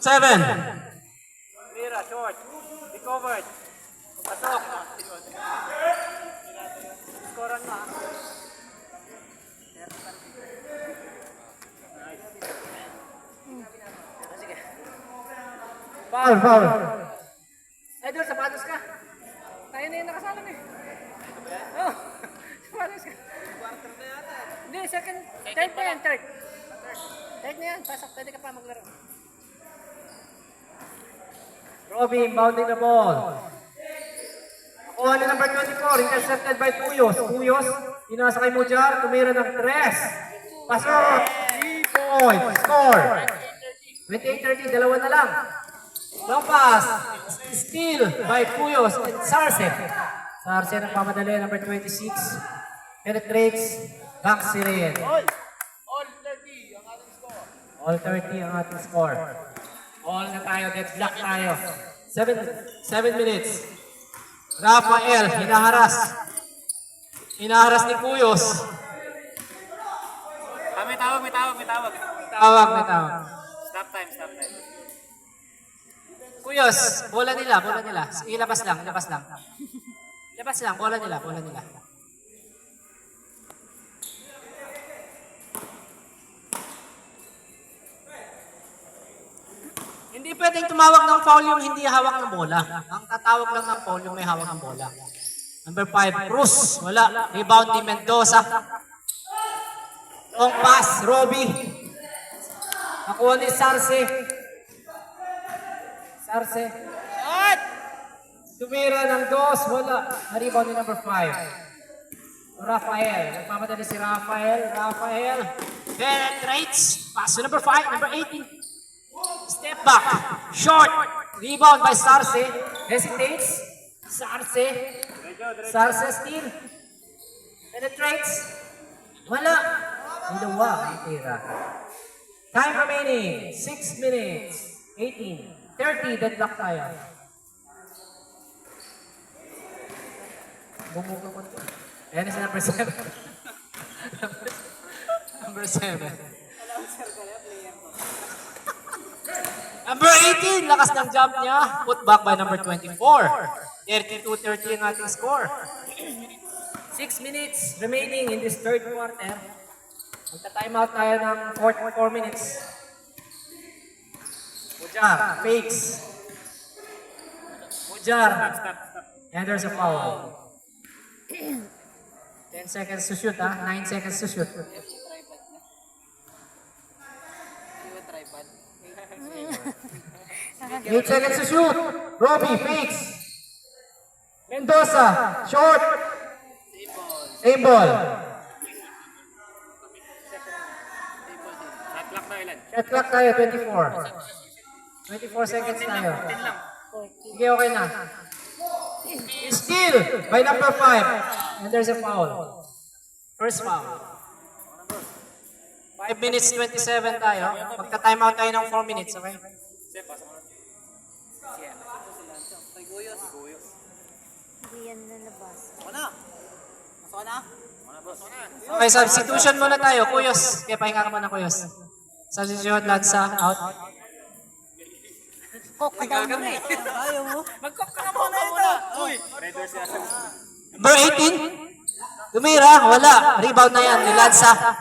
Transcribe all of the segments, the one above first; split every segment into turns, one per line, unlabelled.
7.
Mira, short. Recovered. Pasok. Scorean mo. Sige.
Foul.
Eh, doon, sapatos ka. Tayo na yung nakasalan eh. Oh, sapatos ka. Quarter na yata. Hindi, second. Third na yan, third. Third na yan, pasok. Pwede ka pa maglaro.
Robbie inbounding the ball. Nakuha ni number 24, intercepted by Puyos. Puyos, inasa kay Mujar, tumira ng 3. Pasok! 3 points. Score! 28-30, dalawa na lang. Long pass. Steal by Puyos and Sarce. Sarce nagpamadali, number 26. Penetrates. Backs rin. All 30 ang ating score. All na tayo, deadlock tayo. 7 minutes. Rafael, hinaharas. Hinaharas ni Puyos.
May tawag.
May tawag.
Stop time.
Puyos, bola nila. Ilabas lang. Ilabas lang, bola nila. Hindi pwedeng tumawag ng foul yung hindi hawak ng bola. Ang tatawag lang ng foul yung may hawak ng bola. Number 5, Cruz. Wala. Rebound ni Mendoza. Long pass, Robbie. Nakuha ni Sarce. Tumira ng 2. Wala. Rebound ni number 5. Rafael. Nagpamadali si Rafael. Penetrates. Pass to number 5. Number 18. Step back. Short. Rebound by Sarce. Hesitates. Sarce steal. Penetrates. Wala. Dalawa ang tira. Time remaining. 6 minutes. 18. 30. Deadlock tayo. Bumukong ko. Ayan si number 7. Number 7. Number 18, lakas ng jump niya. Put back by number 24. 32-30 ang ating score. 6 minutes remaining in this third quarter. Magta-time out tayo ng 4 minutes. Mujar, fakes. And there's a foul. 10 seconds to shoot, 9 seconds to shoot. 8 seconds to shoot. Robbie fakes. Mendoza, short. Same ball. Shot clock tayo, 24. 24 seconds tayo. Sige, okay na. Steal by number 5. And there's a foul. First foul. 5 minutes 27 tayo. Magta-time out tayo ng 4 minutes, okay?
Hindi yan nalabas.
Okay, substitution muna tayo. Kuyos. Kaya pahinga ka muna, Kuyos. Substitution, Lanza, out.
Coke ka daw muna eh.
Ayaw mo? Mag-cook ka muna ito. Uy.
Number 18. Tumira, wala. Rebound na yan ni Lanza.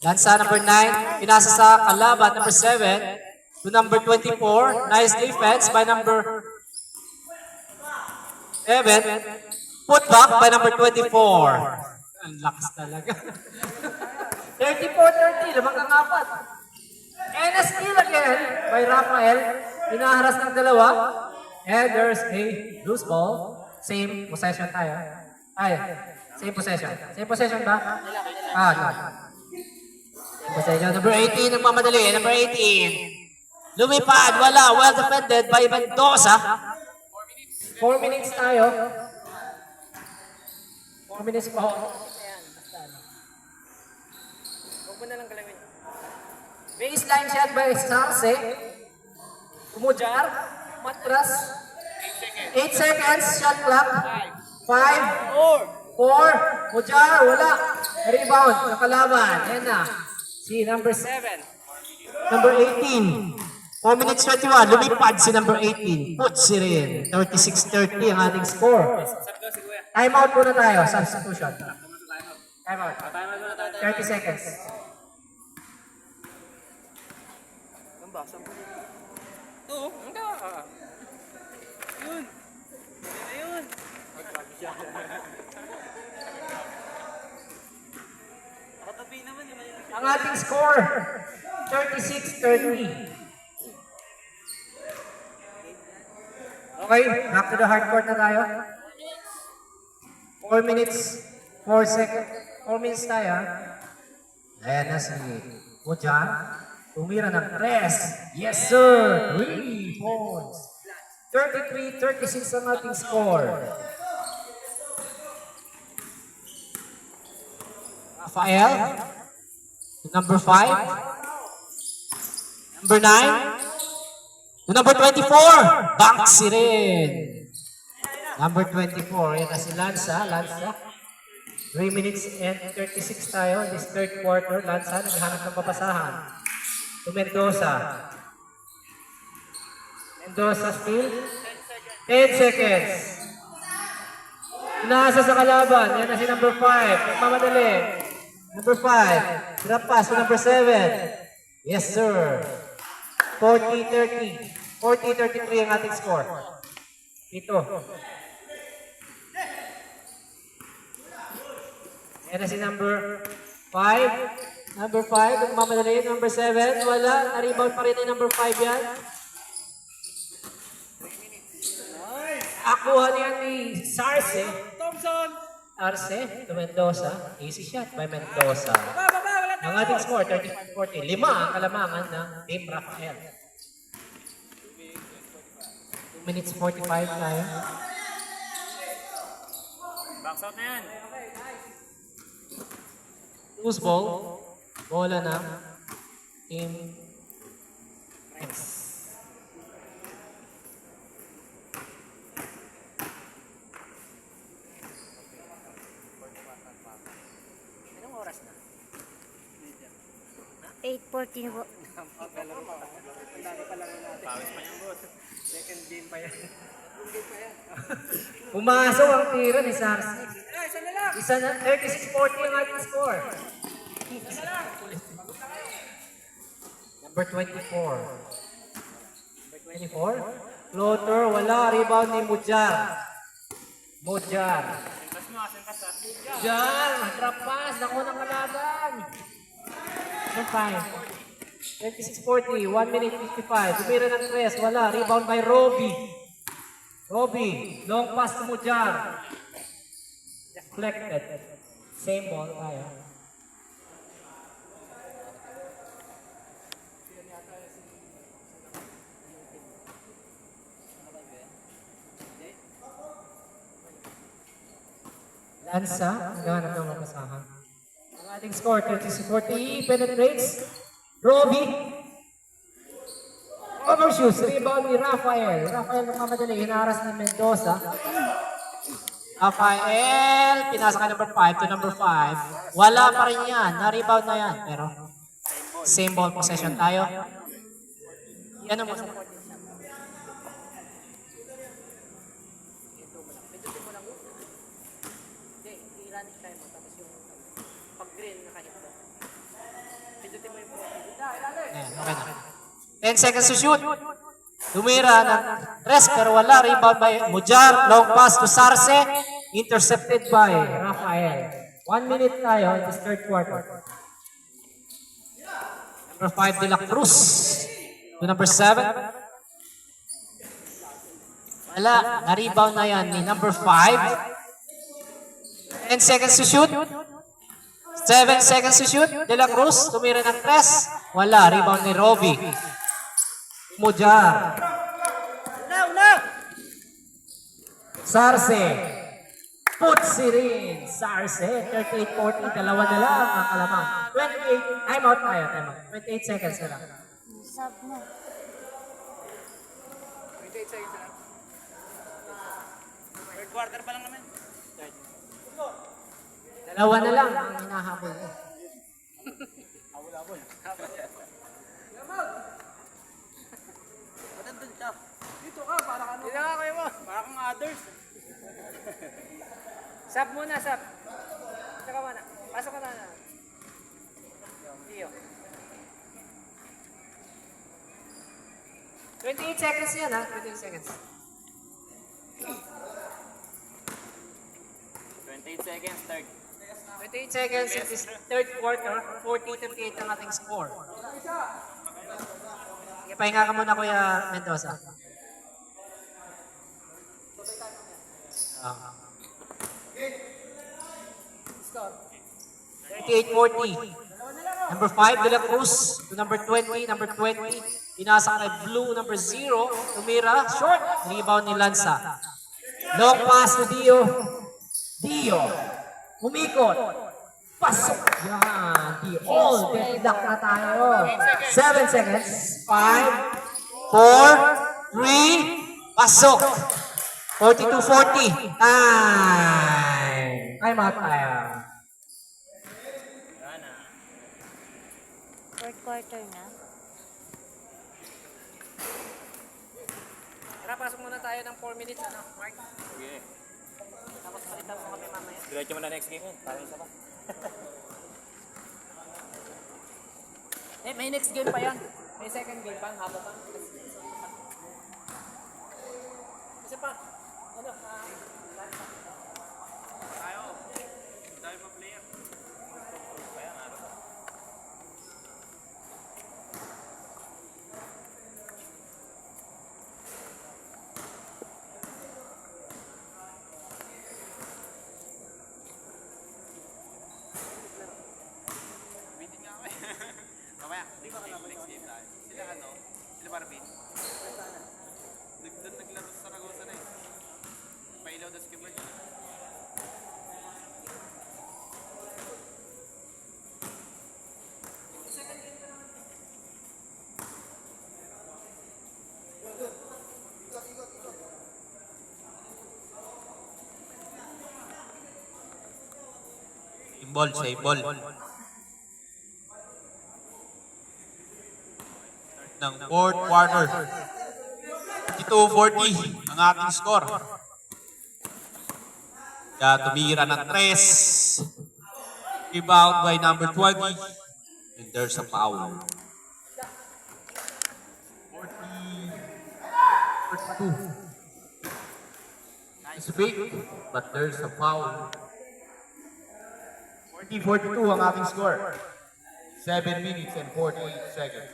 Lanza, number 9. Pinasa sa kalaban, number 7. To number 24. Nice defense by number 7. Put back by number 24. Ang lakas talaga. 34-30. Lamang ang 4. And a steal again by Rafael. Inaharas ng 2. And there's a loose ball. Same possession tayo. Same possession. Same possession ba? No. Same possession. Number 18, nagmamadali. Number 18. Lumipad, wala. Well defended by Mendoza. 4 minutes tayo. 4 minutes pa.
Huwag mo na lang galawin.
Baseline shot by Sarce. Umujar. Matras. 8 seconds. Shot clock. 5. 4. Mujar. Wala. Rebound. Nakalaban. Yan na. Si number 7. Number 18. 4 minutes 21, lumipad si number 18. Putsi rin. 36-30 ang ating score. Time out muna tayo. Substitution. Time out. 30 seconds. Ang ating score, 36-30. Okay, back to the hard court na tayo. 4 minutes, 4 seconds. 4 minutes tayo. Ayan na si Mujan. Tumira ng 3. Yes, sir! 3 points. 33-36 ang ating score. Rafael. Number 5. Number 9. Number 24. Banksy rin. Number 24. Yan na si Lanza. Lanza. 3 minutes and 36 tayo. This third quarter. Lanza naghahanap ng papasahan. To Mendoza. Mendoza still. 10 seconds. Nasa sa kalaban. Yan na si number 5. Magmamadali. Number 5. Drop pass to number 7. Yes, sir. 40-30. 40-33 ang ating score. Ito. Yan na si number 5. Number 5. Magmamadali. Number 7. Wala. Na-rebound pa rin yung number 5 yan. Akuha niya ni Sarce.
Thompson!
Arce to Mendoza. Easy shot by Mendoza. Ang ating score, 35-40. 5 ang kalamangan ng Team Rafael. 2 minutes 45 tayo.
Box out na yan.
Loose ball. Bola na. Team X.
Anong oras na?
8:14 po.
Pawis pa yung boss. Second game pa yan.
Pumasok ang tira ni Sarsi.
Isa na lang!
Isa na, 36-40 ang ating score. Number 24. Number 24. Floater, wala. Rebound ni Mujar. Mujar. Mujar, drop pass. Naku ng kalaban. Number 5. 36-40. 1 minute 55. Tumira ng 3. Wala. Rebound by Roby. Roby. Long pass to Mujar. Deflected. Same ball tayo. Lanza, naghanap ng mapasahan. Ang ating score, 36-40, penetrates. Roby. Overshoots, rebound ni Rafael. Rafael nagmamadali, hinaras ni Mendoza. Rafael, pinasa ka number 5 to number 5. Wala pa rin yan, na-rebound na yan. Pero, same ball possession tayo. Yan ang masarap. Ayan, okay na. 10 seconds to shoot. Tumira ng rest pero wala. Rebound by Mujar. Long pass to Sarce. Intercepted by Rafael. 1 minute tayo in this third quarter. Number 5 De La Cruz. To number 7. Wala. Na-rebound na yan ni number 5. 10 seconds to shoot. 7 seconds to shoot. De La Cruz, tumira ng press. Wala. Rebound ni Roby. Mujar. Sarce. Putsi rin. Sarce. 38-40. Dalawa na lang ang kalamang. 28. Time out tayo. Time out. 28 seconds na lang.
Sub na.
28 seconds na lang. Third quarter pa lang naman.
Dalawa na lang ang hinahabol mo.
Dito ka, para ka Dito ka, kuya mo. Para kang others. Sub muna, sub. Saka muna. Pasok ka na. Iyo.
28 seconds yan ha, 28 seconds.
28 seconds, third.
28 seconds in this third quarter, 40-38 ang ating score. Sige, pahinga ka muna Kuya Mendoza. Ah. 38-40. Number 5, De La Cruz to number 20. Number 20, pinasa kay Blue. Number 0, tumira. Short. Rebound ni Lanza. Long pass to Dio. Dio. Umikot. Pasok. Yan. Dio. All deadlock na tayo. 7 seconds. 5, 4, 3, pasok. 42-40. Time out tayo.
Fourth quarter na.
Tara, pasok muna tayo ng 4 minutes, ano, Mark?
Sige.
Tapos palitan mo kami mamaya.
Diretso mo na next game yun. Parang isa pa.
May next game pa yan. May second game pa, haba pa. Isa pa. Ano,
Tayo. Tayo pa player. Meeting nga kami. Mamaya, next game tayo. Sila ano? Sila Barbie? Doon naglaro sa Saragossa na eh. Pailaw daw si Kibra dyan.
Same ball. Ng fourth quarter. 52-40 ang ating score. Kaya tumira ng 3. Rebound by number 20. And there's a foul. 42. It's fake, but there's a foul. 40-42 ang ating score. 7 minutes and 48 seconds.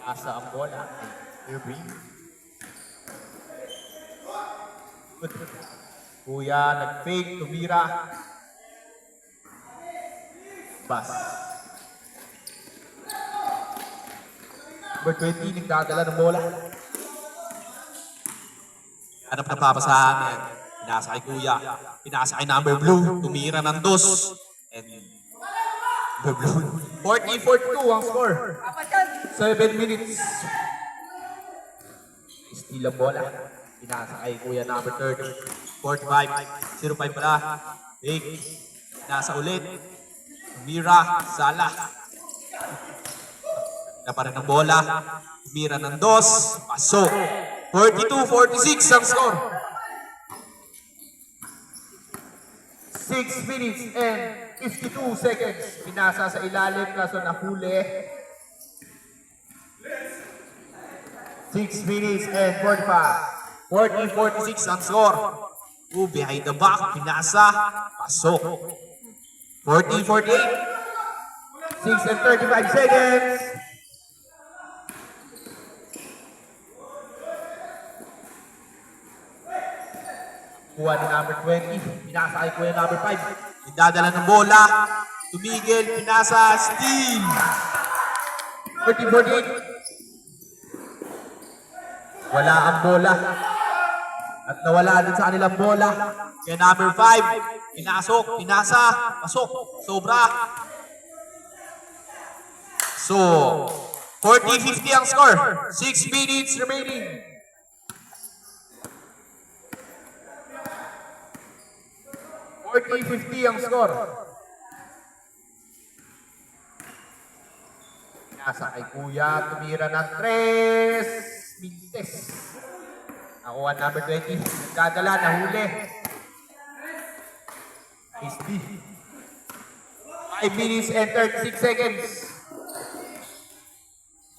Asa ang bola. Irving. Kuya, nag-fake, tumira. Bas. Number 20, nagdadala ng bola. Ano pa napapasahan yan? Pinasa kay Kuya. Pinasa kay number blue. Tumira ng 2. And number blue. 40-42 ang score. 7 minutes. Steal ang bola. Pinasa kay Kuya number 30. 45. 05 pala. Fake. Pinasa ulit. Tumira. Sala. Na pa rin ang bola. Tumira ng 2. Pasok. 42-46 ang score.
6 minutes and 52 seconds. Pinasa sa ilalim kaso nahuli. 6 minutes and 45.
40-46 ang score. Behind the back. Pinasa. Pasok. 40-48.
6 and 35 seconds. Kuha ni number 20. Pinasa kay Kuya number 5.
Idadala ng bola. Tumigil. Pinasa. Steal.
40-48. Wala ang bola. At nawala din sa kanilang bola.
Kaya number 5. Pinasok. Pinasa. Pasok. Sobra. So, 40-50 ang score. 6 minutes remaining.
40-50 ang score. Nasa kay Kuya, tumira ng 3 minutes. Nakuha number 20. Nagdadala, nahuli. Ace B. 5 minutes and 36 seconds.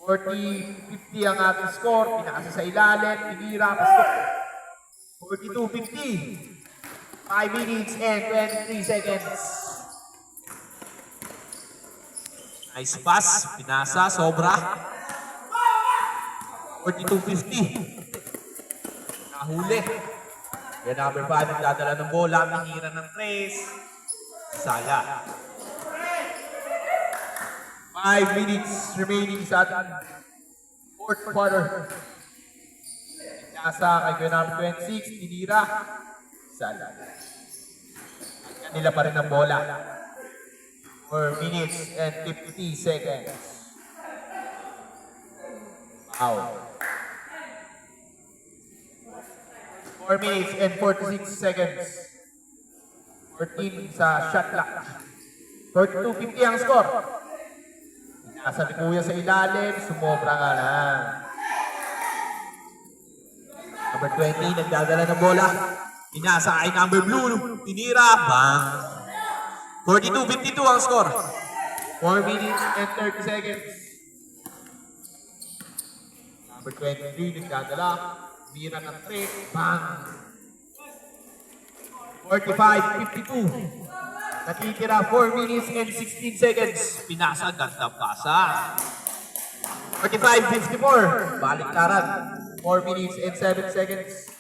40-50 ang ating score. Pinakasa sa ilalim. Tinira. Pasok. 42-50. 5 minutes and 23 seconds.
Nice pass. Pinasa. Sobra. 42-50. Nahuli.
Yan number 5. Nagdadala ng bola. Tinira ng 3.
Sala.
5 minutes remaining sa ating fourth quarter. Nasa kay Kuya number 26, tinira. Sala. Nila pa rin ang bola. 4 minutes and 50 seconds. Wow. 4 minutes and 46 seconds. 14 sa shot clock. 42-50 ang score. Nasa ni Kuya sa ilalim, sumobra nga lang.
Number 20, nagdadala ng bola. Inasa ay number blue. Tinira. Bang. 42-52 ang score.
4 minutes and 30 seconds. Number 23, nagdadala. Mira ng 3. Bang! 45-52. Nakitira 4 minutes and 16 seconds.
Pinasa. Ganda pasa.
45-54. Baliktaran. 4 minutes and 7 seconds.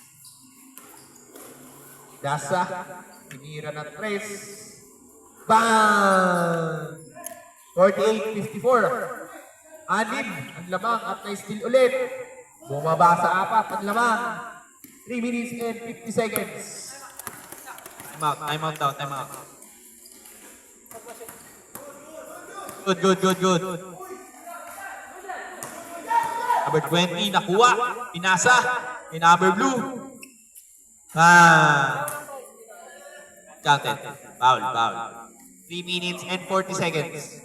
Dasa. Tinira ng 3. Bang! 48-54. 6 ang lamang at na-steal ulit. Bumaba sa 4 ang lamang. 3 minutes and 50 seconds.
Time out. Time out daw. Time out. Good. Number 20, nakuha. Pinasa. Kay number blue. Counted. Foul. 3 minutes and 40 seconds.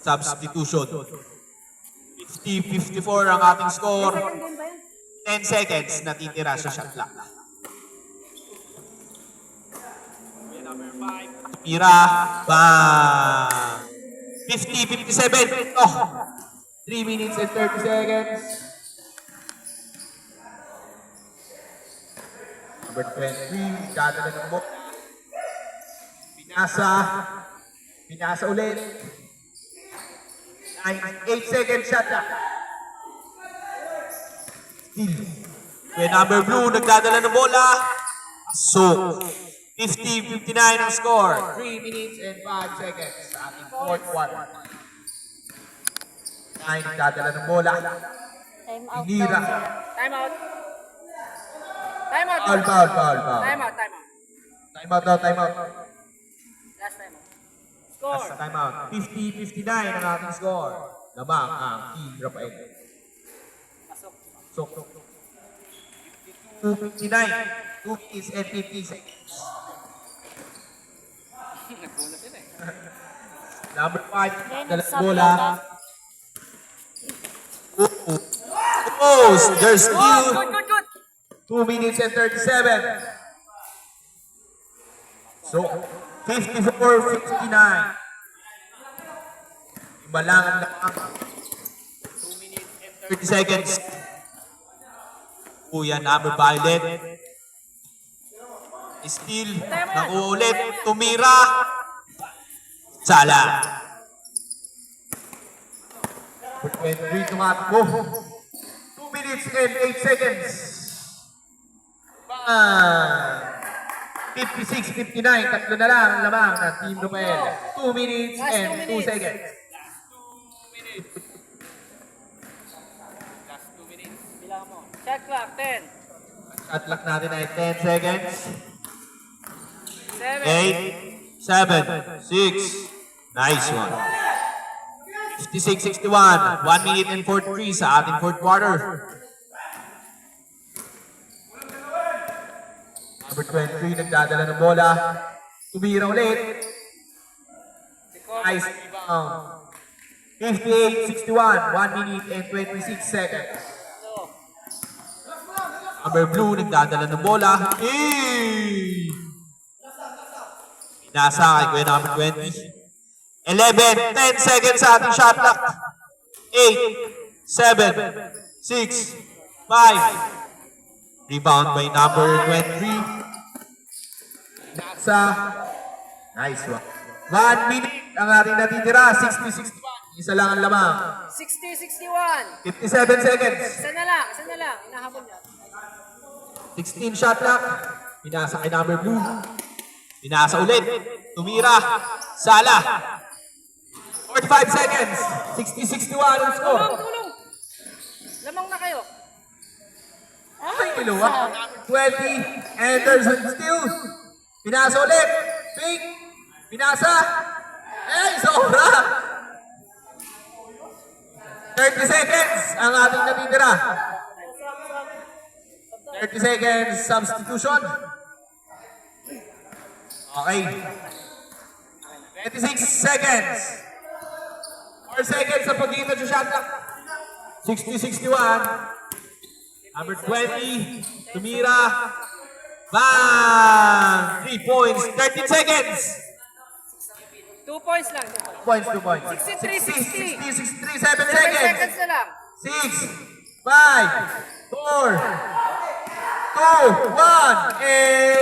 Substitution. 50-54 ang ating score. 10 seconds natitira sa shot clock. Tira. Bang! 50-57. Oh!
3 minutes and 30 seconds. Number 23, dadala ng bola. Pinasa ulit. 8 seconds shot na.
Still. Kaya number blue, nagdadala ng bola. So, 50-59 ang score.
3 minutes and 5 seconds sa ating fourth quarter. 9, dadala ng bola.
Time out
Inira.
daw.
Time out. Time out.
Foul.
Time out.
Time out daw, time out.
Last time out. Score.
Last time out. 50-59 ang ating score. Lamang ang Team Rafael.
Pasok.
So, 2:59. 2 minutes and 50 seconds.
Nagbunot yun eh.
Number 5,
Then,
dala ng
sub
bola.
yata.
Oh, there's still
Good.
2 minutes and 37. So, 54-59. Iba lang ang lamang.
2 minutes and 30 seconds. Kuya, number violet. Still, nakuulit, tumira. Sala.
For 23, tumatakbo. 2 minutes and 8 seconds. 56-59, tatlo na lang ang lamang ng Team Rafael. 2 minutes and 2 seconds.
Bilang mo. Shot clock. 10.
Shot clock natin ay 10 seconds.
7.
8, 7, 6. Nice one. 56-61. 1 minute and 43 sa ating fourth quarter.
Number 23, nagdadala ng bola. Tumira ulit. Nice rebound. 58-61, 1 minute and 26 seconds.
Number blue, nagdadala ng bola. Pinasa kay Kuya number 20. 11, 10 seconds sa ating shot clock. 8, 7, 6, 5. Rebound by number 23.
Sa nice one. 1 minute ang ating natitira. 60-61. Isa lang ang lamang.
60-61.
57 seconds.
Isa na lang. Inahabol niya.
16 shot clock.
Pinasa kay number blue. Pinasa ulit. Tumira. Sala.
45 seconds. 60-61 ang score.
Tulong. Lamang na kayo.
Ay, kiluwa. 20. Anderson still. Pinasa ulit. Pink. Pinasa. Eh, sobra. 30 seconds ang ating natitira. 30 seconds substitution. Okay. 26 seconds. 4 seconds sa pagitan sa shot clock. 60-61. Number 20. Tumira. Bang! 3 points. 13 seconds.
2 points lang.
2 points, 2 points.
63,
63, 7
7
seconds.
seconds na lang.
6, 5, 4, 2, 1, and...